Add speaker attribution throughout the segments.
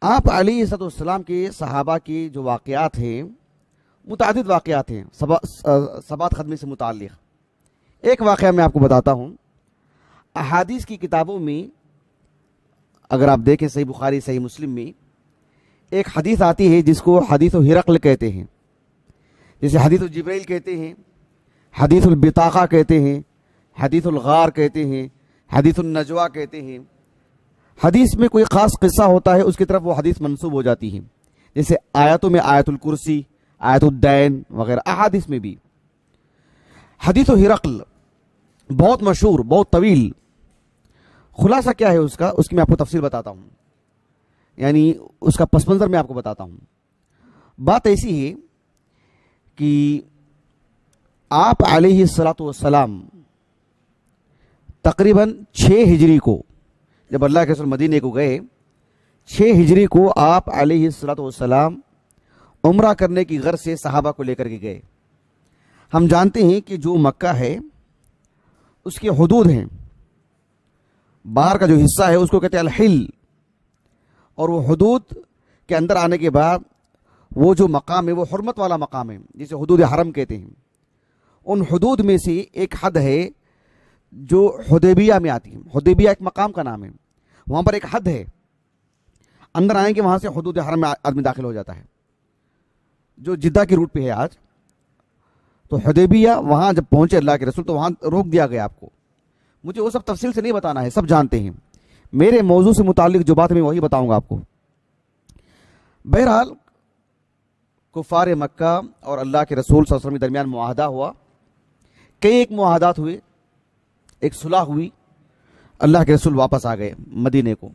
Speaker 1: آپ علیہ السلام کے صحابہ کی جو واقعات ہیں متعدد واقعات ہیں ثبات ختمی سے متعلق. ایک واقعہ میں آپ کو بتاتا ہوں. احادیث کی کتابوں میں اگر آپ دیکھیں صحیح بخاری صحیح مسلم میں ایک حدیث آتی ہے جس کو حدیث ہرقل کہتے ہیں، جسے حدیث جبرائیل کہتے ہیں، حدیث البطاقہ کہتے ہیں، حدیث الغار کہتے ہیں، حدیث النجوہ کہتے ہیں. حدیث میں کوئی خاص قصہ ہوتا ہے اس کی طرف وہ حدیث منسوب ہو جاتی ہے، جیسے آیاتوں میں آیت الکرسی، آیت الدین وغیرہ. احادیث میں بھی حدیث ہرقل بہت مشہور، بہت طویل. خلاصہ کیا ہے اس کی میں آپ کو تفصیل بتاتا ہوں، یعنی اس کا پس منظر میں آپ کو بتاتا ہوں. بات ایسی ہے کہ آپ علیہ السلام تقریباً 6 ہجری کو جب اللہ کے رسول مدینے کو گئے، 6 ہجری کو آپ علیہ السلام عمرہ کرنے کی غرض سے صحابہ کو لے کر کے گئے. ہم جانتے ہیں کہ جو مکہ ہے اس کے حدود ہیں، باہر کا جو حصہ ہے اس کو کہتے ہیں الحل، اور وہ حدود کے اندر آنے کے بعد وہ جو مقام ہے وہ حرمت والا مقام ہے جسے حدود حرم کہتے ہیں. ان حدود میں سے ایک حد ہے جو حدیبیہ میں آتی ہے. حدیبیہ ایک مقام کا نام ہے، وہاں پر ایک حد ہے، اندر آئیں کہ وہاں سے حدود حرم میں آدمی داخل ہو جاتا ہے، جو جدہ کی روٹ پہ ہے آج. تو حدیبیہ وہاں جب پہنچے اللہ کے رسول تو وہاں روک دیا گیا. آپ کو مجھے وہ سب تفصیل سے نہیں بتانا ہے، سب جانتے ہیں. میرے موضوع سے متعلق جو بات میں وہی بتاؤں گا آپ کو. بہرحال کفار مکہ اور اللہ کے رسول صلی اللہ علیہ وسلم کے درمیان معاہدہ ہوا. کئی ایک معاہدات ہوئے، ایک صلح ہوئی. اللہ کے رسول واپس آ گئے مدینے کو.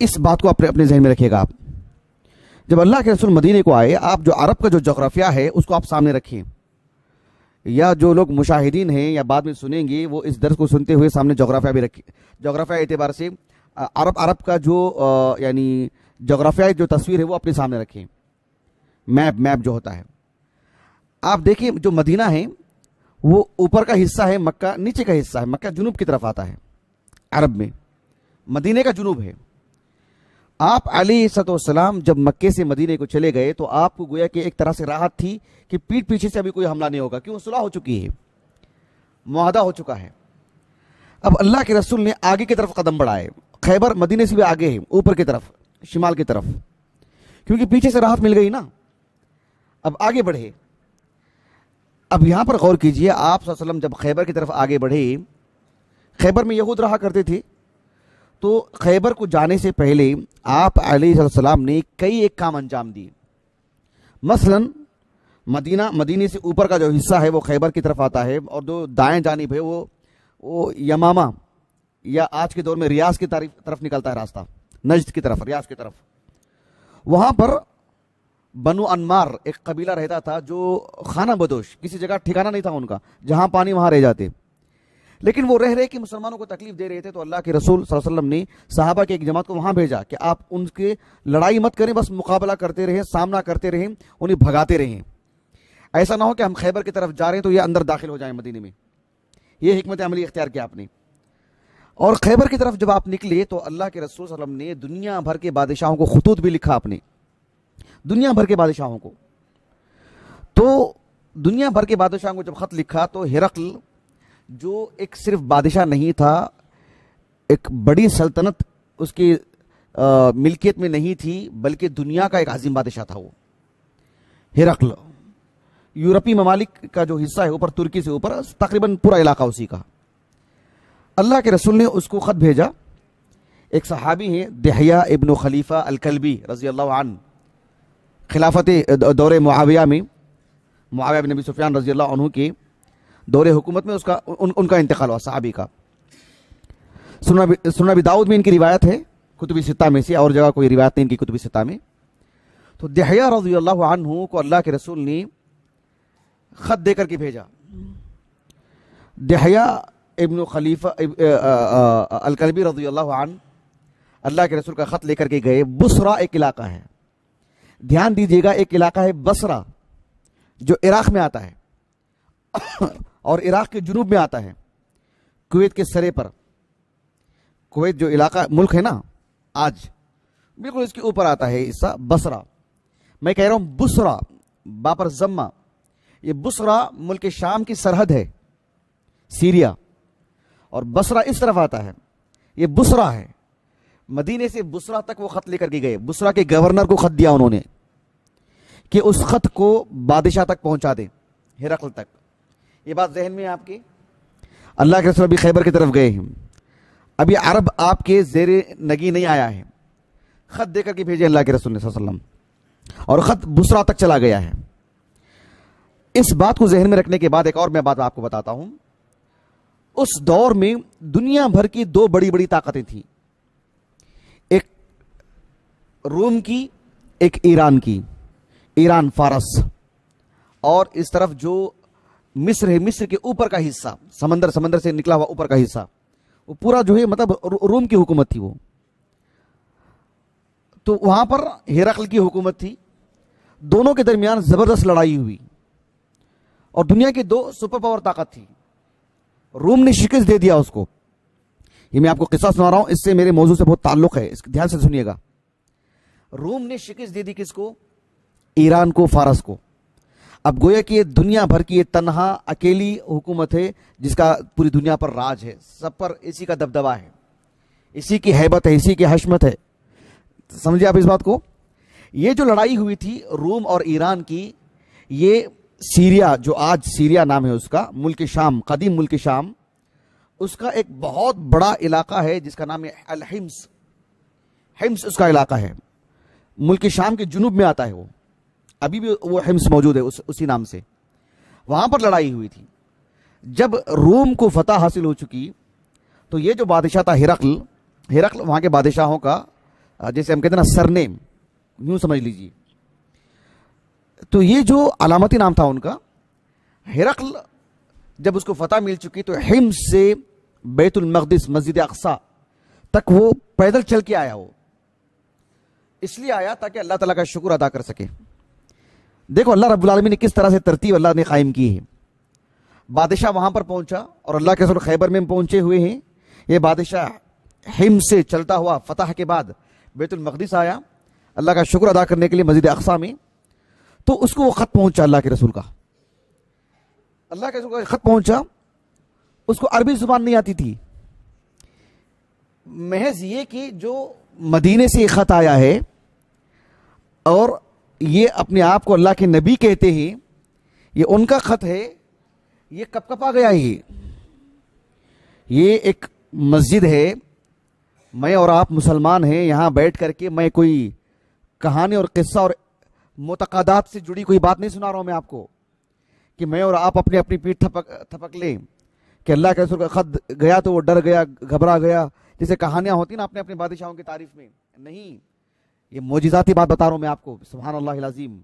Speaker 1: اس بات کو اپنے ذہن میں رکھیے گا. آپ جب اللہ کے رسول مدینے کو آئے، آپ جو عرب کا جو جغرافیہ ہے اس کو آپ سامنے رکھیں، یا جو لوگ مشاہدین ہیں یا بعد میں سنیں گے وہ اس درس کو سنتے ہوئے سامنے جغرافیہ بھی رکھیں. جغرافیہ اعتبار سے عرب کا جو یعنی جغرافیائی جو تصویر ہے وہ اپنے سامنے رکھیں. میپ جو ہوتا ہے آپ دیکھیں. جو مدینہ ہے وہ اوپر کا حصہ ہے، مکہ نیچے کا حصہ ہے. مکہ جنوب کی طرف آتا ہے عرب میں، مدینے کا جنوب ہے. آپ علیہ السلام جب مکے سے مدینے کو چلے گئے تو آپ کو گویا کہ ایک طرح سے راحت تھی کہ پیٹ پیچھے سے ابھی کوئی حملہ نہیں ہوگا، کیوں؟ صلح ہو چکی ہے، معاہدہ ہو چکا ہے. اب اللہ کے رسول نے آگے کی طرف قدم بڑھائے. خیبر مدینے سے بھی آگے ہے، اوپر کی طرف، شمال کی طرف، کیونکہ پیچھے سے راحت مل گئی نا. اب آگے بڑھے. اب یہاں پر غور کیجئے، آپ صلی اللہ علیہ وسلم جب خیبر کی طرف آگے بڑھے، خیبر میں یہود رہا کرتے تھے، تو خیبر کو جانے سے پہلے آپ علیہ السلام نے کئی ایک کام انجام دیے. مثلا مدینے سے اوپر کا جو حصہ ہے وہ خیبر کی طرف آتا ہے، اور جو دائیں جانب ہے وہ یمامہ یا آج کے دور میں ریاض کی طرف نکلتا ہے راستہ، نجد کی طرف، ریاض کی طرف. وہاں پر بنو انمار ایک قبیلہ رہتا تھا جو خانہ بدوش، کسی جگہ ٹھکانہ نہیں تھا ان کا، جہاں پانی وہاں رہ جاتے. لیکن وہ رہ کہ مسلمانوں کو تکلیف دے رہے تھے، تو اللہ کے رسول صلی اللہ علیہ وسلم نے صحابہ کی ایک جماعت کو وہاں بھیجا کہ آپ ان کے لڑائی مت کریں، بس مقابلہ کرتے رہیں، سامنا کرتے رہیں، انہیں بھگاتے رہیں. ایسا نہ ہو کہ ہم خیبر کی طرف جا رہے ہیں تو یہ اندر داخل ہو جائیں مدینے میں. یہ حکمت عملی اختیار کیا آپ نے. اور خیبر کی طرف جب آپ نکلے تو اللہ کے رسول صلی اللہ علیہ وسلم نے دنیا بھر کے بادشاہوں کو خطوط بھی لکھا. آپ نے دنیا بھر کے بادشاہوں کو، تو دنیا بھر کے بادشاہوں کو جب خط لکھا تو ہرقل جو ایک صرف بادشاہ نہیں تھا، ایک بڑی سلطنت اس کی ملکیت میں نہیں تھی، بلکہ دنیا کا ایک عظیم بادشاہ تھا. وہ ہرقل یورپی ممالک کا جو حصہ ہے اوپر، ترکی سے اوپر، تقریباً پورا علاقہ اسی کا. اللہ کے رسول نے اس کو خط بھیجا. ایک صحابی ہیں دحیہ ابن خلیفہ الکلبی رضی اللہ عنہ، خلافت دور معاویہ میں، معاویہ بن ابی سفیان رضی اللہ عنہ کے دور حکومت میں ان کا انتقال ہوا، صحابی کا. سنن ابی داؤد میں ان کی روایت ہے، کتب ستہ میں سے، اور جگہ کوئی روایت نہیں ان کی کتب ستہ میں. تو دحیہ رضی اللہ عنہ کو اللہ کے رسول نے خط دے کر کے بھیجا. دحیہ ابن خلیفہ الکلبی رضی اللہ عنہ اللہ کے رسول کا خط لے کر کے گئے. بصرہ ایک علاقہ ہے، دھیان دیجئے گا، ایک علاقہ ہے بصرہ جو عراق میں آتا ہے اور عراق کے جنوب میں آتا ہے، کویت کے سرے پر. کویت جو علاقہ ملک ہے نا آج، بالکل اس کے اوپر آتا ہے حصہ بصرہ. میں کہہ رہا ہوں بصرہ، با پر ضمہ. یہ بصرہ ملک شام کی سرحد ہے، سیریا، اور بصرہ اس طرف آتا ہے. یہ بصرہ ہے. مدینے سے بصرہ تک وہ خط لے کر کے گئے. بصرہ کے گورنر کو خط دیا انہوں نے کہ اس خط کو بادشاہ تک پہنچا دے، ہرقل تک. یہ بات ذہن میں ہے آپ کے؟ اللہ کے رسول ابھی خیبر کی طرف گئے ہیں، ابھی عرب آپ کے زیر نگی نہیں آیا ہے. خط دے کر کے بھیجے اللہ کے رسول نے صلی اللہ علیہ وسلم، اور خط بصرہ تک چلا گیا ہے. اس بات کو ذہن میں رکھنے کے بعد ایک اور میں بات آپ کو بتاتا ہوں. اس دور میں دنیا بھر کی دو بڑی بڑی طاقتیں تھیں، ایک روم کی، ایک ایران کی. ایران فارس، اور اس طرف جو مصر ہے، مصر کے اوپر کا حصہ، سمندر سے نکلا ہوا اوپر کا حصہ، وہ پورا جو ہے مطلب روم کی حکومت تھی وہ. تو وہاں پر ہرقل کی حکومت تھی. دونوں کے درمیان زبردست لڑائی ہوئی، اور دنیا کی دو سپر پاور طاقت تھی. روم نے شکست دے دیا اس کو. یہ میں آپ کو قصہ سنا رہا ہوں، اس سے میرے موضوع سے بہت تعلق ہے، اس دھیان سے سنیے گا. روم نے شکست دے دی کس کو؟ ایران کو، فارس کو. اب گویا کہ یہ دنیا بھر کی یہ تنہا اکیلی حکومت ہے جس کا پوری دنیا پر راج ہے، سب پر اسی کا دبدبہ ہے، اسی کی ہیبت ہے، اسی کی حشمت ہے. سمجھے آپ اس بات کو؟ یہ جو لڑائی ہوئی تھی روم اور ایران کی، یہ سیریا، جو آج سیریا نام ہے اس کا، ملک شام، قدیم ملک شام، اس کا ایک بہت بڑا علاقہ ہے جس کا نام ہے الحمص. حمص اس کا علاقہ ہے، ملک شام کے جنوب میں آتا ہے. وہ ابھی بھی وہ حمص موجود ہے اسی نام سے. وہاں پر لڑائی ہوئی تھی. جب روم کو فتح حاصل ہو چکی تو یہ جو بادشاہ تھا ہرقل وہاں کے بادشاہوں کا جیسے ہم کہتے ہیں نا سرنیم، یوں سمجھ لیجیے. تو یہ جو علامتی نام تھا ان کا، ہرقل جب اس کو فتح مل چکی تو حمص سے بیت المقدس، مسجد اقصی تک وہ پیدل چل کے آیا. وہ اس لیے آیا تاکہ اللہ تعالیٰ کا شکر ادا کر سکے. دیکھو اللہ رب العالمین نے کس طرح سے ترتیب اللہ نے قائم کی ہے. بادشاہ وہاں پر پہنچا، اور اللہ کے رسول خیبر میں پہنچے ہوئے ہیں. یہ بادشاہ حمص سے چلتا ہوا فتح کے بعد بیت المقدس آیا اللہ کا شکر ادا کرنے کے لیے مسجد اقصی میں. تو اس کو وہ خط پہنچا اللہ کے رسول کا. اللہ کے رسول کا خط پہنچا، اس کو عربی زبان نہیں آتی تھی. محض یہ کہ جو مدینے سے خط آیا ہے اور یہ اپنے آپ کو اللہ کے نبی کہتے ہیں، یہ ان کا خط ہے. یہ کب کب آ گیا ہے؟ یہ ایک مسجد ہے، میں اور آپ مسلمان ہیں، یہاں بیٹھ کر کے میں کوئی کہانی اور قصہ اور معتقدات سے جڑی کوئی بات نہیں سنا رہا ہوں میں آپ کو کہ میں اور آپ اپنی اپنی پیٹھ تھپک لیں کہ اللہ کے رسول کا خط گیا تو وہ ڈر گیا، گھبرا گیا، جیسے کہانیاں ہوتی نا اپنے اپنے بادشاہوں کی تعریف میں. نہیں، یہ معجزاتی بات بتا رہا ہوں میں آپ کو. سبحان اللہ العظیم.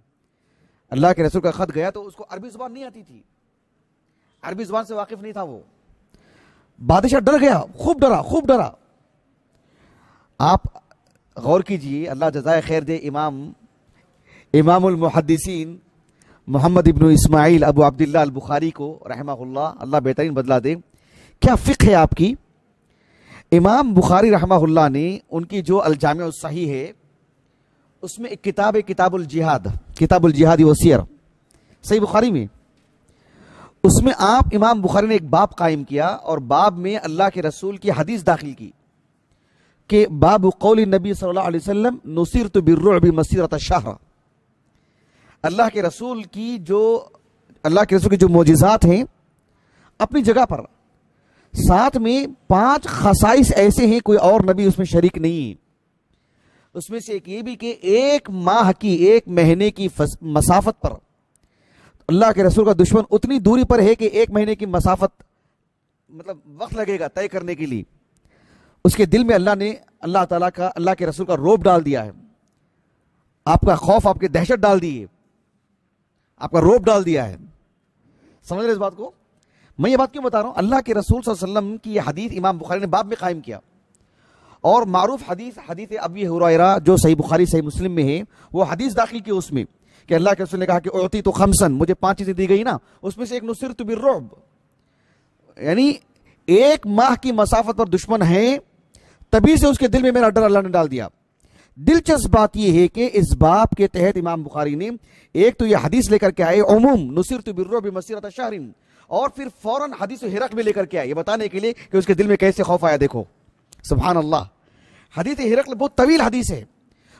Speaker 1: اللہ کے رسول کا خط گیا تو اس کو عربی زبان نہیں آتی تھی، عربی زبان سے واقف نہیں تھا وہ. بادشاہ ڈر گیا، خوب ڈرا. آپ غور کیجئے، اللہ جزائے خیر دے امام المحدثین محمد ابن اسماعیل ابو عبداللہ البخاری کو رحمہ اللہ بہترین بدلہ دے. کیا فقہ ہے آپ کی. امام بخاری رحمہ اللہ نے ان کی جو الجامع الصحیح ہے اس میں ایک کتاب ہے، کتاب الجہاد وسیر، صحیح بخاری میں. اس میں امام بخاری نے ایک باب قائم کیا، اور باب میں اللہ کے رسول کی حدیث داخل کی کہ باب قول نبی صلی اللہ علیہ وسلم نصرت بالرعب مسیرۃ شہر. اللہ کے رسول کی جو معجزات ہیں اپنی جگہ پر، ساتھ میں 5 خصائص ایسے ہیں کوئی اور نبی اس میں شریک نہیں. اس میں سے ایک یہ بھی کہ 1 ماہ کی، 1 مہینے کی مسافت پر اللہ کے رسول کا دشمن اتنی دوری پر ہے کہ 1 مہینے کی مسافت مطلب وقت لگے گا طے کرنے کے لیے. اس کے دل میں اللہ تعالیٰ کا، اللہ کے رسول کا روب ڈال دیا ہے، آپ کا خوف، آپ کی دہشت ڈال دی ہے، آپ کا روب ڈال دیا ہے. سمجھ رہے اس بات کو؟ میں یہ بات کیوں بتا رہا ہوں؟ اللہ کے رسول صلی اللہ علیہ وسلم کی یہ حدیث امام بخاری نے باب میں قائم کیا، اور معروف حدیث ابی ہریرہ جو صحیح بخاری صحیح مسلم میں ہے، وہ حدیث داخل کی اس میں کہ اللہ کے رسول نے کہا کہ اعطیت خمسن، مجھے 5 چیزیں دی گئی نا، اس میں سے ایک نصرت بالرعب، یعنی 1 ماہ کی مسافت پر دشمن ہے، تبھی سے اس کے دل میں میرا ڈر اللہ نے ڈال دیا. دلچسپ بات یہ ہے کہ اس باب کے تحت امام بخاری نے ایک تو یہ حدیث لے کر کے آئے عموم نصرت بالرعب مسیرۃ شہر، اور پھر فوراً حدیث ہرقل میں لے کر کے آئے یہ بتانے کے لیے کہ اس کے دل میں کیسے خوف آیا. دیکھو سبحان اللہ، حدیث ہرقل بہت طویل حدیث ہے،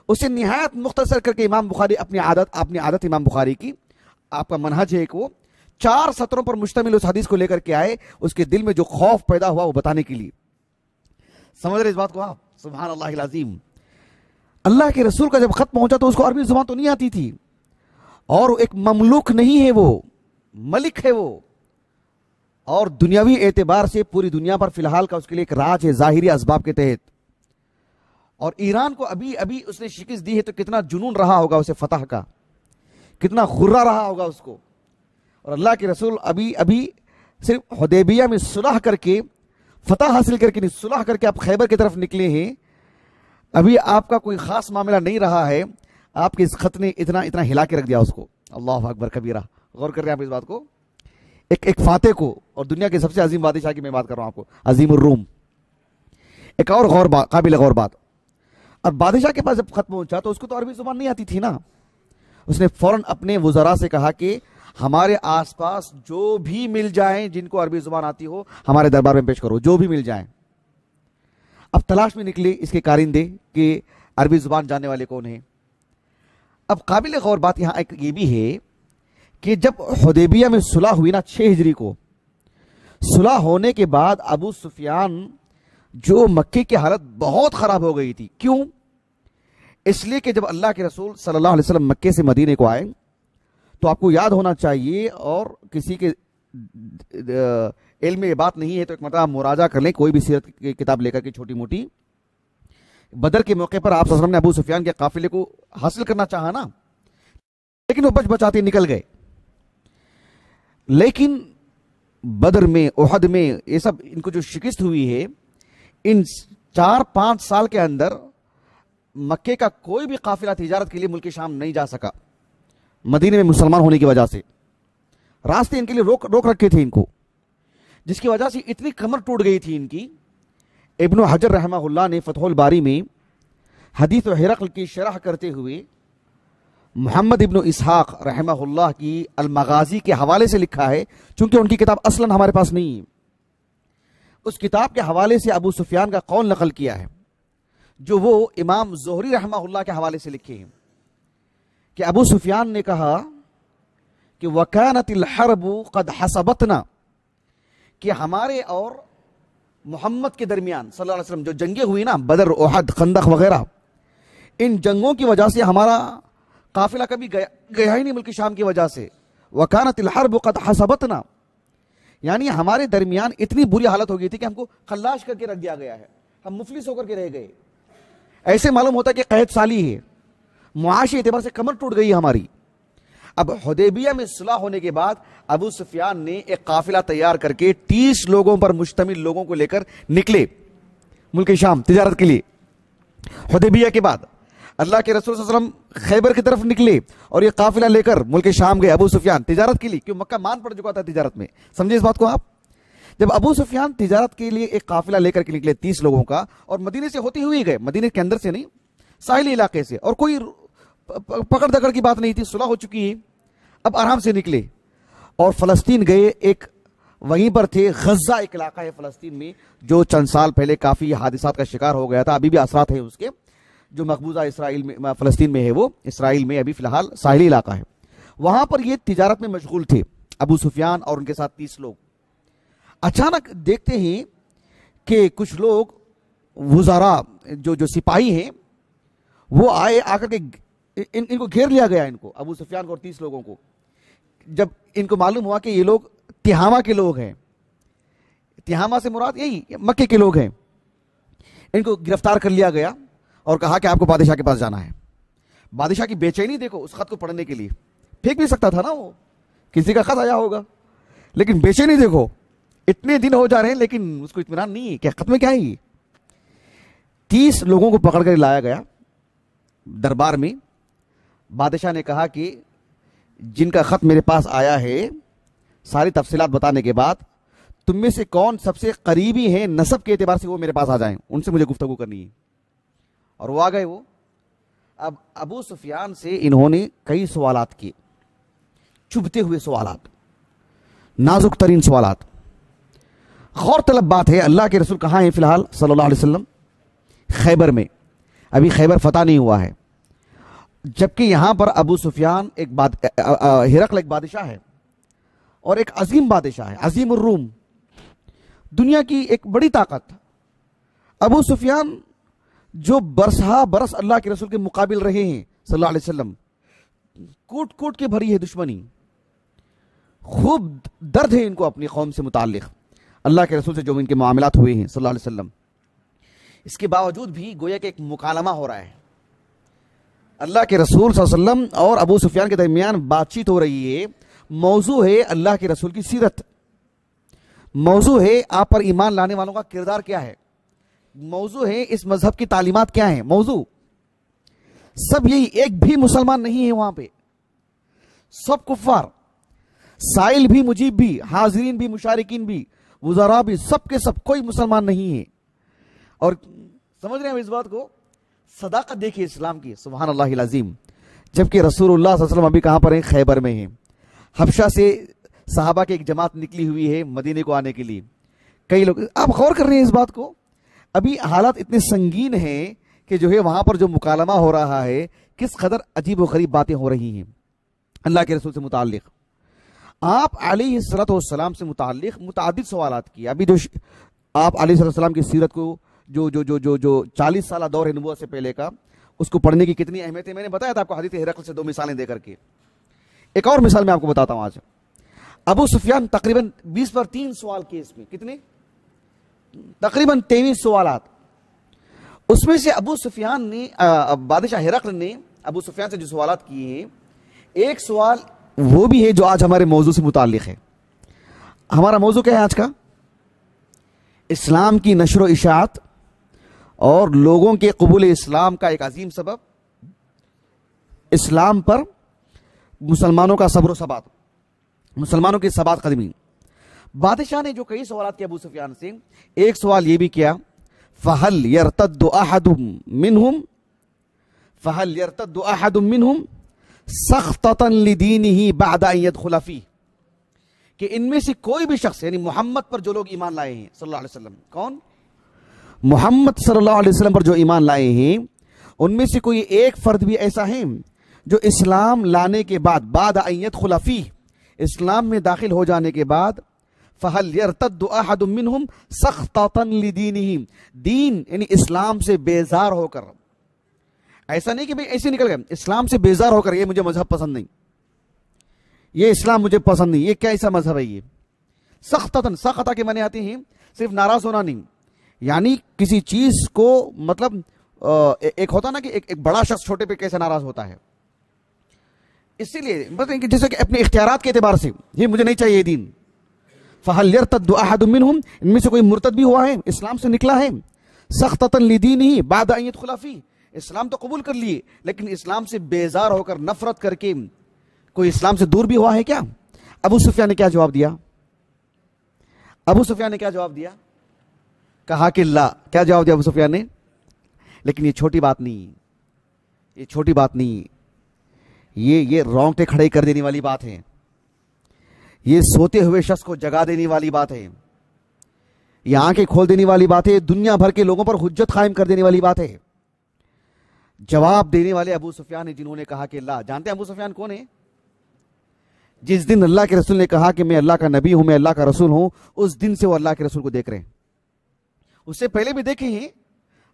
Speaker 1: اسے نہایت مختصر کر کے امام بخاری اپنی عادت امام بخاری کی، آپ کا منہج ہے کہ وہ 4 سطروں پر مشتمل اس حدیث کو لے کر کے آئے، اس کے دل میں جو خوف پیدا ہوا وہ بتانے کے لیے. سمجھ رہے اس بات کو آپ؟ سبحان اللہ العظیم. اللہ کے رسول کا جب خط پہنچا تو اس کو عربی زبان تو نہیں آتی تھی، اور ایک مملوک نہیں ہے، وہ ملک ہے وہ، اور دنیاوی اعتبار سے پوری دنیا پر فی الحال کا اس کے لیے ایک راج ہے ظاہری اسباب کے تحت. اور ایران کو ابھی اس نے شکست دی ہے تو کتنا جنون رہا ہوگا اسے فتح کا، کتنا غرہ رہا ہوگا اس کو. اور اللہ کے رسول ابھی صرف حدیبیہ میں صلح کر کے فتح حاصل کر کے نہیں، صلح کر کے آپ خیبر کی طرف نکلے ہیں. ابھی آپ کا کوئی خاص معاملہ نہیں رہا ہے، آپ کے اس خط نے اتنا ہلا کے رکھ دیا اس کو. اللہ اکبر کبیرہ. غور کر رہے ہیں آپ اس بات کو؟ ایک فاتح کو، اور دنیا کے سب سے عظیم بادشاہ کی میں بات کر رہا ہوں آپ کو، عظیم الروم. ایک اور قابل غور بات، اب بادشاہ کے پاس جب خط پہنچا تو اس کو تو عربی زبان نہیں آتی تھی نا. اس نے فوراً اپنے وزراء سے کہا کہ ہمارے آس پاس جو بھی مل جائیں جن کو عربی زبان آتی ہو ہمارے دربار میں پیش کرو، جو بھی مل جائیں. اب تلاش میں نکلے اس کے کارندے کہ عربی زبان جاننے والے کون ہیں. اب قابل غور بات یہاں ایک یہ بھی ہے کہ جب حدیبیہ میں صلح ہوئی نا 6 ہجری کو، صلح ہونے کے بعد ابو سفیان جو مکے کی حالت بہت خراب ہو گئی تھی. کیوں؟ اس لیے کہ جب اللہ کے رسول صلی اللہ علیہ وسلم مکے سے مدینے کو آئے تو آپ کو یاد ہونا چاہیے، اور کسی کے علم میں یہ بات نہیں ہے تو ایک مرتبہ مراجعہ کر لیں، کوئی بھی سیرت کی کتاب لے کر کے چھوٹی موٹی. بدر کے موقع پر آپ صلی اللہ علیہ وسلم نے ابو سفیان کے قافلے کو حاصل کرنا چاہا نا، لیکن وہ بچاتے نکل گئے. لیکن بدر میں، احد میں، یہ سب ان کو جو شکست ہوئی ہے، ان 4-5 سال کے اندر مکے کا کوئی بھی قافلہ تجارت کے لیے ملک شام نہیں جا سکا، مدینے میں مسلمان ہونے کی وجہ سے. راستے ان کے لیے روک رکھے تھے ان کو، جس کی وجہ سے اتنی کمر ٹوٹ گئی تھی ان کی. ابن حجر رحمہ اللہ نے فتح الباری میں حدیث ہرقل کی شرح کرتے ہوئے محمد ابن اسحاق رحمہ اللہ کی المغازی کے حوالے سے لکھا ہے، چونکہ ان کی کتاب اصلاً ہمارے پاس نہیں ہے. اس کتاب کے حوالے سے ابو سفیان کا قول نقل کیا ہے، جو وہ امام زہری رحمہ اللہ کے حوالے سے لکھے ہیں، کہ ابو سفیان نے کہا کہ وَكَانَتِ الْحَرْبُ قَدْ حَسَبَتْنَا، کہ ہمارے اور محمد کے درمیان صلی اللہ علیہ وسلم جو جنگیں ہوئی نا، بدر، احد، خندق وغیرہ، ان جنگوں کی وجہ سے ہمارا قافلہ کبھی گیا ہی نہیں ملک شام کی وجہ سے. وَكَانَتِ الْحَرْبُ قَدْ حَسَبَتْنَا، یعنی ہمارے درمیان اتنی بری حالت ہو گئی تھی کہ ہم کو خلاش کر کے رکھ دیا گیا ہے، ہم مفلس ہو کر کے رہ گئے. ایسے معلوم ہوتا ہے کہ قحط سالی ہے، معاشی اعتبار سے کمر ٹوٹ گئی ہماری. اب حدیبیہ میں صلح ہونے کے بعد ابو سفیان نے ایک قافلہ تیار کر کے 30 لوگوں پر مشتمل لوگوں کو لے کر نکلے ملک شام تجارت کے لیے. حدیبیہ کے بعد اللہ کے رسول صلی اللہ علیہ وسلم خیبر کی طرف نکلے اور یہ قافلہ لے کر ملک شام گئے ابو سفیان تجارت کے لیے، کیوں مکہ مان پڑ چکا تھا تجارت میں. سمجھے اس بات کو آپ؟ جب ابو سفیان تجارت کے لیے ایک قافلہ لے کر کے نکلے 30 لوگوں کا، اور مدینے سے ہوتے ہوئے گئے، مدینے کے اندر سے نہیں، ساحلی علاقے سے، اور کوئی پکڑ دکڑ کی بات نہیں تھی، صلح ہو چکی ہے. اب آرام سے نکلے اور فلسطین گئے. ایک وہیں پر تھے، غزہ ایک علاقہ ہے فلسطین میں جو چند سال پہلے کافی حادثات کا شکار ہو گیا تھا، ابھی بھی اثرات ہیں اس کے، جو مقبوضہ اسرائیل میں، فلسطین میں ہے، وہ اسرائیل میں ابھی فی الحال ساحلی علاقہ ہے. وہاں پر یہ تجارت میں مشغول تھے ابو سفیان اور ان کے ساتھ 30 لوگ. اچانک دیکھتے ہیں کہ کچھ لوگ وزراء جو سپاہی ہیں وہ آئے، آ کر کے ان کو گھیر لیا گیا، ان کو ابو سفیان کو اور 30 لوگوں کو. جب ان کو معلوم ہوا کہ یہ لوگ تہامہ کے لوگ ہیں، تہامہ سے مراد یہی مکے کے لوگ ہیں، ان کو گرفتار کر لیا گیا اور کہا کہ آپ کو بادشاہ کے پاس جانا ہے. بادشاہ کی بے چینی دیکھو اس خط کو پڑھنے کے لیے، پھینک بھی سکتا تھا نا، وہ کسی کا خط آیا ہوگا، لیکن بے چینی دیکھو، اتنے دن ہو جا رہے ہیں لیکن اس کو اطمینان نہیں ہے کہ خط میں کیا ہے. 30 لوگوں کو پکڑ کر لایا گیا دربار میں. بادشاہ نے کہا کہ جن کا خط میرے پاس آیا ہے، ساری تفصیلات بتانے کے بعد تم میں سے کون سب سے قریبی ہیں نسب کے اعتبار سے، وہ میرے پاس آ جائیں، ان سے مجھے گفتگو کرنی ہے. اور وہ آ گئے. وہ اب ابو سفیان سے انہوں نے کئی سوالات کیے، چبھتے ہوئے سوالات، نازک ترین سوالات۔ غور طلب بات ہے، اللہ کے رسول کہاں ہیں فی الحال صلی اللہ علیہ وسلم؟ خیبر میں، ابھی خیبر فتح نہیں ہوا ہے، جبکہ یہاں پر ابو سفیان ہرقل ایک بادشاہ ہے اور ایک عظیم بادشاہ ہے، عظیم الروم، دنیا کی ایک بڑی طاقت۔ ابو سفیان جو برسہ برس اللہ کے رسول کے مقابل رہے ہیں صلی اللہ علیہ وسلم، کوٹ کوٹ کے بھری ہے دشمنی، خوب درد ہے ان کو اپنی قوم سے متعلق، اللہ کے رسول سے جو ان کے معاملات ہوئے ہیں صلی اللہ علیہ وسلم۔ اس کے باوجود بھی گویا کہ ایک مکالمہ ہو رہا ہے، اللہ کے رسول صلی اللہ علیہ وسلم اور ابو سفیان کے درمیان بات چیت ہو رہی ہے۔ موضوع ہے اللہ کے رسول کی سیرت، موضوع ہے آپ پر ایمان لانے والوں کا کردار کیا ہے، موضوع ہے اس مذہب کی تعلیمات کیا ہیں، موضوع سب یہی، ایک بھی مسلمان نہیں ہے وہاں پہ، سب کفار، سائل بھی، مجیب بھی، حاضرین بھی، مشارکین بھی، وزراء بھی، سب کے سب، کوئی مسلمان نہیں ہے۔ اور سمجھ رہے ہیں اس بات کو؟ صداقت دیکھیے اسلام کی، سبحان اللہ العظیم۔ جبکہ رسول اللہ صلی اللہ علیہ وسلم ابھی کہاں پر ہیں؟ خیبر میں ہیں۔ حبشہ سے صحابہ کی ایک جماعت نکلی ہوئی ہے مدینے کو آنے کے لیے، کئی لوگ، آپ غور کر رہے ہیں اس بات کو؟ ابھی حالات اتنے سنگین ہیں کہ جو ہے وہاں پر جو مکالمہ ہو رہا ہے، کس قدر عجیب و غریب باتیں ہو رہی ہیں اللہ کے رسول سے متعلق۔ آپ علیہ الصلوۃ والسلام سے متعلق متعدد سوالات کیے۔ ابھی جو آپ علیہ الصلوۃ والسلام کی سیرت کو جو 40 سالہ دور ہے نبوت سے پہلے کا، اس کو پڑھنے کی کتنی اہمیت ہے، میں نے بتایا تھا آپ کو حدیث ہرقل سے 2 مثالیں دے کر کے۔ ایک اور مثال میں آپ کو بتاتا ہوں آج۔ ابو سفیان تقریباً 20 پر 3 سوال کیے، اس میں کتنے؟ تقریباً 23 سوالات۔ اس میں سے ابو سفیان نے، بادشاہ ہرقل نے ابو سفیان سے جو سوالات کیے ہیں، ایک سوال وہ بھی ہے جو آج ہمارے موضوع سے متعلق ہے۔ ہمارا موضوع کیا ہے آج کا؟ اسلام کی نشر و اشاعت اور لوگوں کے قبول اسلام کا ایک عظیم سبب، اسلام پر مسلمانوں کا صبر و ثبات، مسلمانوں کی ثبات قدمی۔ بادشاہ نے جو کئی سوالات کیا ابو سفیان سے، ایک سوال یہ بھی کیا، فَهَلْ يَرْتَدُّ أَحَدٌ مِّنْهُمْ فَهَلْ يَرْتَدُّ أَحَدٌ مِّنْهُمْ سَخْطَةً لِدِينِهِ بَعْدَ أَن يَدْخُلَ فِيهِ، کہ ان میں سے کوئی بھی شخص، یعنی محمد پر جو لوگ ایمان لائے ہیں صلی اللہ علیہ وسلم، کون؟ محمد صلی اللہ علیہ وسلم پر جو ایمان لائے ہیں، ان میں سے کوئی ایک فرد بھی ایسا ہے جو اسلام لانے کے بعد ان يدخل فيه، اسلام میں داخل ہو جانے کے بعد، فَهَلْ يَرْتَدُّ أَحَدٌ مِّنْهُمْ سَخْطَةً لِدِينِهِمْ، دین یعنی اسلام سے بیزار ہو کر، ایسا نہیں کہ بھئی ایسے نکل گئے، اسلام سے بیزار ہو کر، یہ مجھے مذہب پسند نہیں، یہ اسلام مجھے پسند نہیں، یہ کیا ایسا مذہب ہے یہ؟ سخطتاً، سخطہ کے معنی آتے ہیں صرف ناراض ہونا نہیں، یعنی کسی چیز کو، مطلب ایک ہوتا نا کہ ایک بڑا شخص چھوٹے پہ کیسے ناراض ہوتا ہے، اسی لیے مطلب جیسے کہ اپنے اختیارات کے اعتبار سے یہ مجھے نہیں چاہیے دین۔ فَهَلْ يَرْتَدُّ أَحَدٌ مِّنْهُمْ، ان میں سے کوئی مرتد بھی ہوا ہے، اسلام سے نکلا ہے، سَخْطَةً لِدِينِهِ بَعْدَ أَن يَدْخُلَ فِيهِ، اسلام تو قبول کر لیے لیکن اسلام سے بیزار ہو کر، نفرت کر کے کوئی اسلام سے دور بھی ہوا ہے کیا؟ ابو سفیان نے کیا جواب دیا؟ ابو سفیان نے کیا جواب دیا؟ کہا کہ لا۔ کیا جواب دیا ابو سفیان نے؟ لیکن یہ چھوٹی بات نہیں، یہ چھوٹی بات نہیں، یہ رونگٹے کھڑے کر دینے والی بات ہے، یہ سوتے ہوئے شخص کو جگا دینے والی بات ہے، یہ آنکھیں کھول دینے والی بات ہے، دنیا بھر کے لوگوں پر حجت قائم کر دینے والی بات ہے۔ جواب دینے والے ابو سفیان ہیں جنہوں نے کہا کہ لا۔ جانتے ہیں ابو سفیان کون ہے؟ جس دن اللہ کے رسول نے کہا کہ میں اللہ کا نبی ہوں، میں اللہ کا رسول ہوں، اس دن سے وہ اللہ کے رسول کو دیکھ رہے ہیں۔ اس سے پہلے بھی دیکھے ہیں،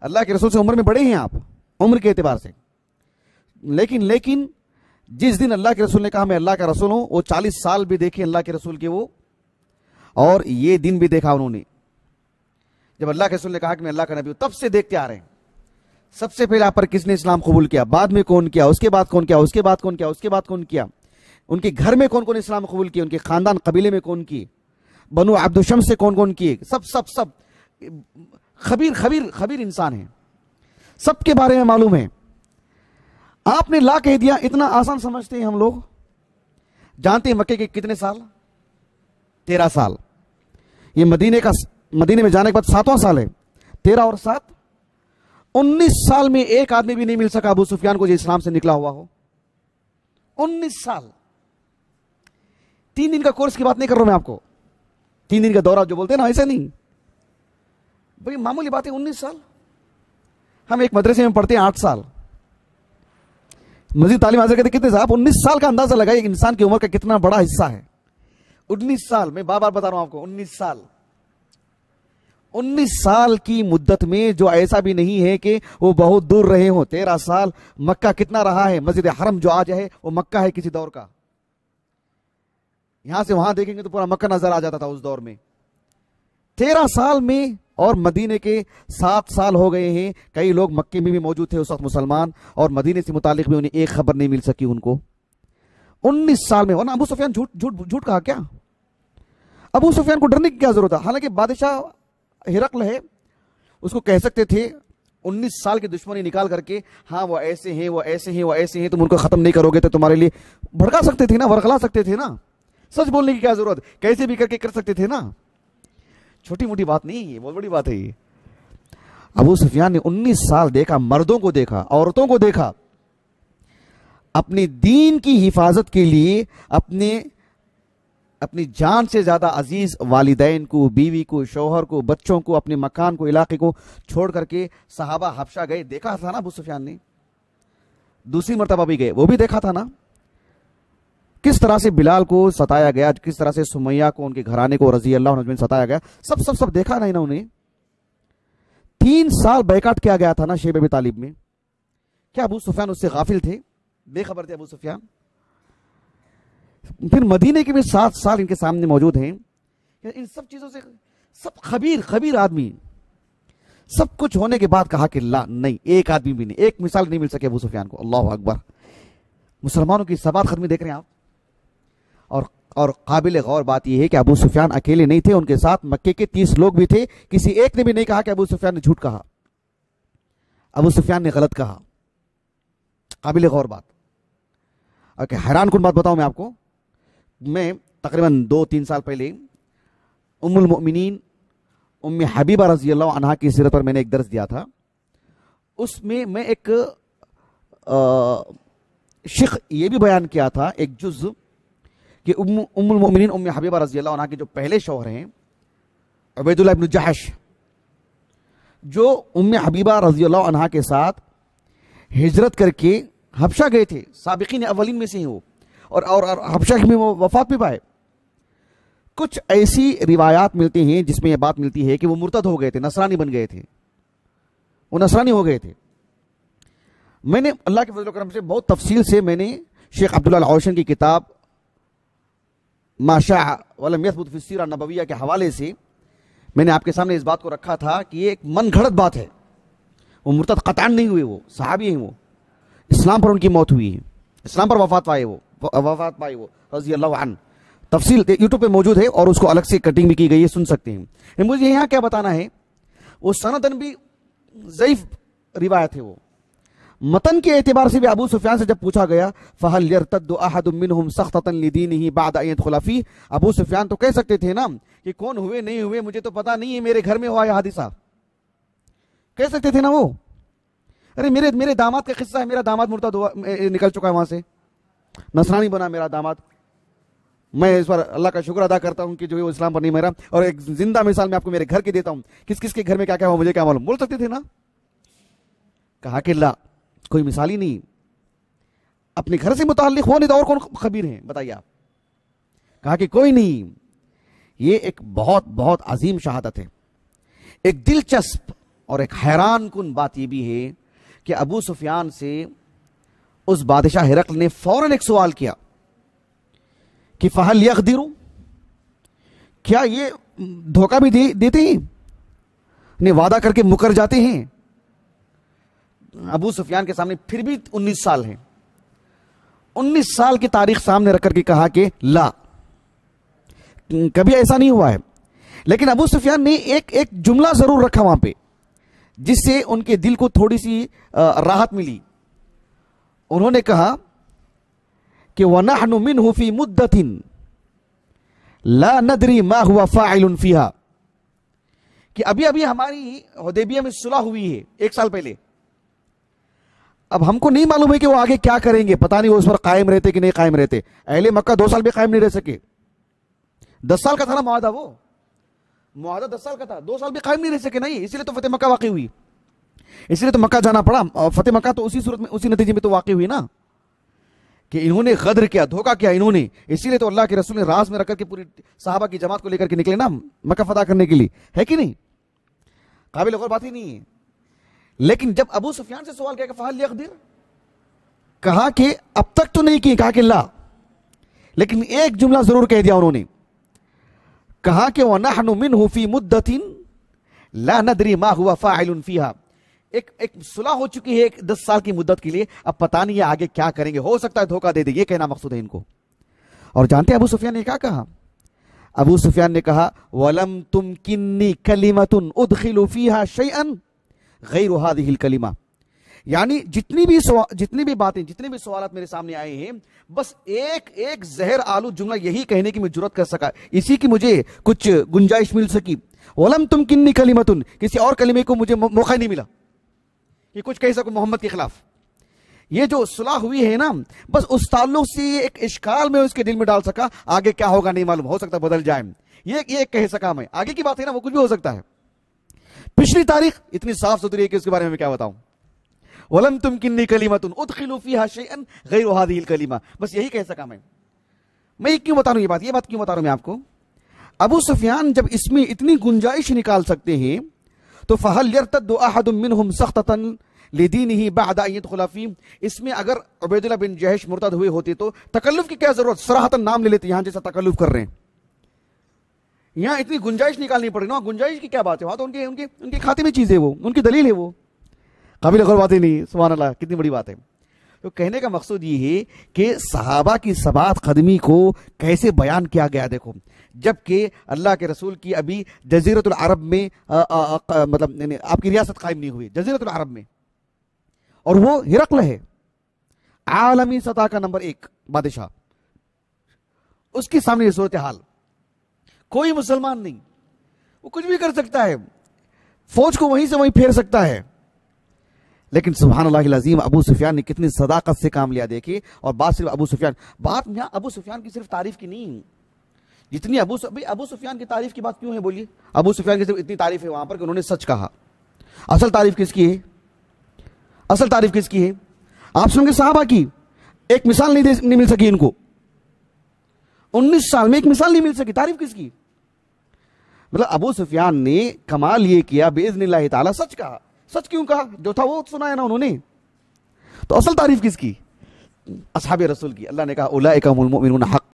Speaker 1: اللہ کے رسول سے عمر میں بڑے ہیں آپ، عمر کے اعتبار سے، لیکن جس دن اللہ کے رسول نے کہا میں اللہ کا رسول ہوں، وہ 40 سال بھی دیکھے اللہ کے رسول کے وہ، اور یہ دن بھی دیکھا انہوں نے جب اللہ کے رسول نے کہا کہ میں اللہ کا نبی ہوں، تب سے دیکھتے آ رہے ہیں۔ سب سے پہلے آپ پر کس نے اسلام قبول کیا، بعد میں کون کیا، اس کے بعد کون کیا، اس کے بعد کون کیا، اس کے بعد کون کیا، ان کے گھر میں کون کون اسلام قبول کیے، ان کے خاندان قبیلے میں کون کیے، بنو عبد الشمس سے کون کون کیے، سب خبیر انسان ہیں، سب کے بارے میں معلوم ہے۔ آپ نے لا کہہ دیا، اتنا آسان سمجھتے ہیں ہم لوگ۔ جانتے ہیں مکے کے کتنے سال؟ 13 سال۔ یہ مدینے میں جانے کے بعد 7واں سال ہے، 13 اور 7 19 سال میں ایک آدمی بھی نہیں مل سکا ابو سفیان کو جو اسلام سے نکلا ہوا ہو. 19 سال. 3 دن کا کورس کی بات نہیں کر رہا ہوں میں آپ کو, 3 دن کا دورہ جو بولتے ہیں نا, ایسا نہیں بھائی, معمولی بات ہے. 19 سال. ہم ایک مدرسے میں پڑھتے ہیں 8 سال, مزید تعلیم حاصل کرتے کتنے صاحب. 19 سال کا اندازہ لگائے انسان کی عمر کا کتنا بڑا حصہ ہے. 19 سال, میں بار بار بتا رہا ہوں آپ کو, 19 سال. 19 سال کی مدت میں جو ایسا بھی نہیں ہے کہ وہ بہت دور رہے ہوں. 13 سال مکہ کتنا رہا ہے. مسجد حرم جو آج ہے وہ مکہ ہے کسی دور کا. یہاں سے وہاں دیکھیں گے تو پورا مکہ نظر آ جاتا تھا اس دور میں. 13 سال میں, اور مدینے کے 7 سال ہو گئے ہیں. کئی لوگ مکے میں بھی موجود تھے اس وقت مسلمان, اور مدینے سے متعلق بھی انہیں ایک خبر نہیں مل سکی ان کو 19 سال میں. ورنہ ابو سفیان جھوٹ کہا کیا؟ ابو سفیان کو ڈرنے کی کیا ضرورت ہے؟ حالانکہ بادشاہ ہرقل ہے, اس کو کہہ سکتے تھے 19 سال کی دشمنی نکال کر کے, ہاں وہ ایسے ہیں, وہ ایسے ہیں, وہ ایسے ہیں, تم ان کو ختم نہیں کرو گے تو تمہارے لیے بھڑکا سکتے تھے نا, ورغلا سکتے تھے نا. سچ بولنے کی کیا ضرورت, کیسے بھی کر کے کر سکتے تھے نا. چھوٹی موٹی بات نہیں ہے, بہت بڑی بات ہے یہ. ابو سفیان نے 19 سال دیکھا, مردوں کو دیکھا, عورتوں کو دیکھا, اپنے دین کی حفاظت کے لیے اپنی جان سے زیادہ عزیز والدین کو, بیوی کو, شوہر کو, بچوں کو, اپنے مکان کو, علاقے کو چھوڑ کر کے صحابہ حبشہ گئے. دیکھا تھا نا ابو سفیان نے, دوسری مرتبہ بھی گئے, وہ بھی دیکھا تھا نا کس طرح سے بلال کو ستایا گیا, کس طرح سے سمیہ کو, ان کے گھرانے کو رضی اللہ عنہ ستایا گیا. سب دیکھا نا انہوں نے. 3 سال بیکاٹ کیا گیا تھا نا شیب ابی طالب میں. کیا ابو سفیان اس سے غافل تھے, بے خبر تھے ابو سفیان؟ پھر مدینے کے بھی 7 سال ان کے سامنے موجود ہیں. ان سب چیزوں سے سب خبیر آدمی, سب کچھ ہونے کے بعد کہا کہ لا, نہیں, ایک آدمی بھی نہیں, ایک مثال نہیں مل سکے ابو سفیان کو. اللہ اکبر. مسلمانوں کی ثبات ختمی دیکھ رہے ہیں آپ. اور قابل غور بات یہ ہے کہ ابو سفیان اکیلے نہیں تھے, ان کے ساتھ مکے کے 30 لوگ بھی تھے. کسی ایک نے بھی نہیں کہا کہ ابو سفیان نے جھوٹ کہا, ابو سفیان نے غلط کہا. قابل غور بات. اوکے, حیران کن بات بتاؤں میں آپ کو. میں تقریباً 2-3 سال پہلے ام المؤمنین ام حبیبہ رضی اللہ عنہا کی سیرت پر میں نے ایک درس دیا تھا. اس میں ایک شق یہ بھی بیان کیا تھا, ایک جز, کہ ام المؤمنین ام حبیبہ رضی اللہ عنہا کے جو پہلے شوہر ہیں عبیداللہ ابن جحش, جو ام حبیبہ رضی اللہ عنہا کے ساتھ ہجرت کر کے حبشہ گئے تھے, سابقین اولین میں سے ہیں وہ, اور حبشہ میں وہ وفات بھی پائے. کچھ ایسی روایات ملتی ہیں جس میں یہ بات ملتی ہے کہ وہ مرتد ہو گئے تھے, نصرانی بن گئے تھے, وہ نصرانی ہو گئے تھے. میں نے اللہ کے فضل و کرم سے بہت تفصیل سے میں نے شیخ عبداللہ العوشن کی کتاب ما شاء ولم یثبت فی السیرہ النبویہ کے حوالے سے میں نے آپ کے سامنے اس بات کو رکھا تھا کہ یہ ایک من گھڑت بات ہے. وہ مرتد قطعاً نہیں ہوئے, وہ صحابی ہیں, وہ اسلام پر ان کی موت ہوئی ہے, اسلام پر وفات پائے وہ رضی اللہ عنہ. تفصیل یوٹیوب پہ موجود ہے اور اس کو الگ سے کٹنگ بھی کی گئی ہے, سن سکتے ہیں. مجھے یہاں کیا بتانا ہے, وہ سندن بھی ضعیف روایت ہے. وہ متن کے اعتبار سے بھی ابو سفیان سے جب پوچھا گیا فَهَلْ يَرْتَدُّ أَحَدٌ مِّنْهُمْ سَخْطَةً لِدِينِهِ بَعْدَ أَن يَدْخُلَ فِيهِ, ابو سفیان تو کہہ سکتے تھے نا کہ کون ہوئے نہیں ہوئے مجھے تو پتا نہیں ہے, میرے گھر میں ہوا یہ حادثہ, کہہ سکتے تھے نا وہ. ارے میرے داماد کا قصہ ہے, میرا داماد مرتد ہوا, نکل چکا ہے وہاں سے, نصرانی بنا میرا داماد. میں اس پر اللہ کا شکر ادا کرتا ہوں کہ جو ہے وہ اسلام پر نہیں مرا. اور ایک زندہ مثال میں آپ کو میرے گھر کی دیتا ہوں, کس کے گھر میں کیا کیا ہوا مجھے کیا معلوم. بول سکتے تھے نا. کہا کہ لا, کوئی مثال ہی نہیں, اپنے گھر سے متعلق ہو نہیں تو اور کون خبیر ہیں بتائیے آپ. کہا کہ کوئی نہیں. یہ ایک بہت بہت عظیم شہادت ہے. ایک دلچسپ اور ایک حیران کن بات یہ بھی ہے کہ ابو سفیان سے اس بادشاہ ہرقل نے فوراً ایک سوال کیا کہ فَهَلْ يَغْدِرُ, کیا یہ دھوکہ بھی دیتے ہیں, انہیں وعدہ کر کے مکر جاتے ہیں. ابو سفیان کے سامنے پھر بھی 19 سال ہیں, 19 سال کی تاریخ سامنے رکھ کر کے کہا کہ لا, کبھی ایسا نہیں ہوا ہے. لیکن ابو سفیان نے ایک جملہ ضرور رکھا وہاں پہ جس سے ان کے دل کو تھوڑی سی راحت ملی. انہوں نے کہا کہ وَنَحْنُ مِنْهُ فِي مُدَّةٍ لَا نَدْرِي مَا هُوَ فَاعِلٌ فِيهَا, کہ ابھی ابھی ہماری حدیبیہ میں صلح ہوئی ہے 1 سال پہلے. اب ہم کو نہیں معلوم ہے کہ وہ آگے کیا کریں گے, پتہ نہیں وہ اس پر قائم رہتے کہ نہیں قائم رہتے. اہل مکہ 2 سال بھی قائم نہیں رہ سکے. 10 سال کا تھا نا معاہدہ, وہ معاہدہ 10 سال کا تھا, 2 سال بھی قائم نہیں رہ سکے. نہیں, اسی لیے تو فتح مکہ واقع ہوئی, اسی لیے تو مکہ جانا پڑا. اور فتح مکہ تو اسی صورت میں, اسی نتیجے میں تو واقع ہوئی نا, کہ انہوں نے غدر کیا, دھوکہ کیا انہوں نے. اسی لیے تو اللہ کے رسول نے راز میں رکھ کر کے پوری صحابہ کی جماعت کو لے کر کے نکلے نا مکہ فتح کرنے کے لیے, ہے کہ نہیں؟ قابل غور بات ہی نہیں ہے. لیکن جب ابو سفیان سے سوال کیا کہ فہل یقدر, کہا کہ اب تک تو نہیں کی, کہا کہ لا, لیکن ایک جملہ ضرور کہہ دیا انہوں نے, کہا کہ وَنَحْنُ مِنْهُ فِي مُدَّةٍ لَا نَدْرِي مَا هُوَ فَاعِلٌ فِيهَا. ایک صلح ہو چکی ہے 10 سال کی مدت کے لیے, اب پتہ نہیں ہے آگے کیا کریں گے, ہو سکتا ہے دھوکہ دے دے, یہ کہنا مقصود ہے ان کو. اور جانتے ہیں ابو سفیان نے کیا کہا؟ ابو سفیان نے کہا وَلَمْ تُمْكِنِّي كَلِمَةٌ أُدْخِلُ فِيهَا شَيْئًا غَيْرُ هَذِهِ الْكَلِمَةِ. یعنی جتنی بھی باتیں, جتنے بھی سوالات میرے سامنے آئے ہیں, بس ایک زہر آلود جملہ یہی کہنے کی میں جرات کر سکا, اسی کی مجھے کچھ گنجائش مل سکی. وَلَمْ تُمْكِنِّي كَلِمَةٌ, کسی اور کلمے کو مجھے موقع نہیں ملا کہ کچھ کہہ سکوں محمد کے خلاف. یہ جو صلح ہوئی ہے نا, بس اس تعلق سے ایک اشکال میں اس کے دل میں ڈال سکا, آگے کیا ہوگا نہیں معلوم, ہو سکتا بدل جائے, یہ کہہ سکا میں. آگے کی بات ہے نا, وہ کچھ بھی ہو سکتا ہے. پچھلی تاریخ اتنی صاف ستھری ہے کہ اس کے بارے میں کیا بتاؤں. وَلَمْ تُمْكِنِّي كَلِمَةٌ أُدْخِلُ فِيهَا شَيْئًا غَيْرُ هَذِهِ الْكَلِمَةِ, بس یہی کہہ سکا میں. میں کیوں بتا رہا ہوں یہ بات کیوں بتا رہا ہوں میں آپ کو؟ ابو سفیان جب اس میں اتنی گنجائش نکال سکتے ہیں, تو فَهَلْ يَرْتَدُّ أَحَدٌ مِّنْهُمْ سَخْطَةً لِدِينِهِ بَعْدَ أَن يَدْخُلَ فِيهِ. اس میں اگر عبید اللہ بن جہش مرتد ہوئے ہوتے تو تکلف کی کیا ضرورت, صراحتاً نام لے لیتے, یہاں جیسا تکلف کر رہے ہیں. یہاں اتنی گنجائش نکالنی پڑے نا, گنجائش کی کیا بات ہے, وہاں تو ان کے کھاتے میں چیز ہے, وہ ان کی دلیل ہے, وہ قابل غور بات ہی نہیں. سبحان اللہ, کتنی بڑی بات ہے. تو کہنے کا مقصود یہ ہے کہ صحابہ کی ثبات قدمی کو کیسے بیان کیا گیا. دیکھو, جبکہ اللہ کے رسول کی ابھی جزیرت العرب میں مطلب آپ کی ریاست قائم نہیں ہوئی, جزیرت العرب میں, اور وہ ہرقل ہے, عالمی سطح کا نمبر 1 بادشاہ. اس کے سامنے یہ صورتحال, کوئی مسلمان نہیں, وہ کچھ بھی کر سکتا ہے, فوج کو وہیں سے وہیں پھیر سکتا ہے. لیکن سبحان اللہ العظیم, ابو سفیان نے کتنی صداقت سے کام لیا. دیکھیے, اور بات صرف بات یہاں ابو سفیان کی صرف تعریف کی نہیں, جتنی ابو سفیان کی تعریف کی بات کیوں ہے بولیے. ابو سفیان کی صرف اتنی تعریف ہے وہاں پر کہ انہوں نے سچ کہا. اصل تعریف کس کی ہے, اصل تعریف کس کی ہے؟ آپ سنیں گے صحابہ کی. ایک مثال نہیں مل سکی ان کو, 19 سال میں ایک مثال نہیں مل سکی. تعریف کس کی؟ مطلب ابو سفیان نے کمال یہ کیا باذن اللہ تعالی, سچ کہا. سچ کیوں کہا؟ جو تھا وہ سنایا نا انہوں نے. تو اصل تعریف کس کی؟ اصحاب رسول کی. اللہ نے کہا اولئک هم المؤمنون حقا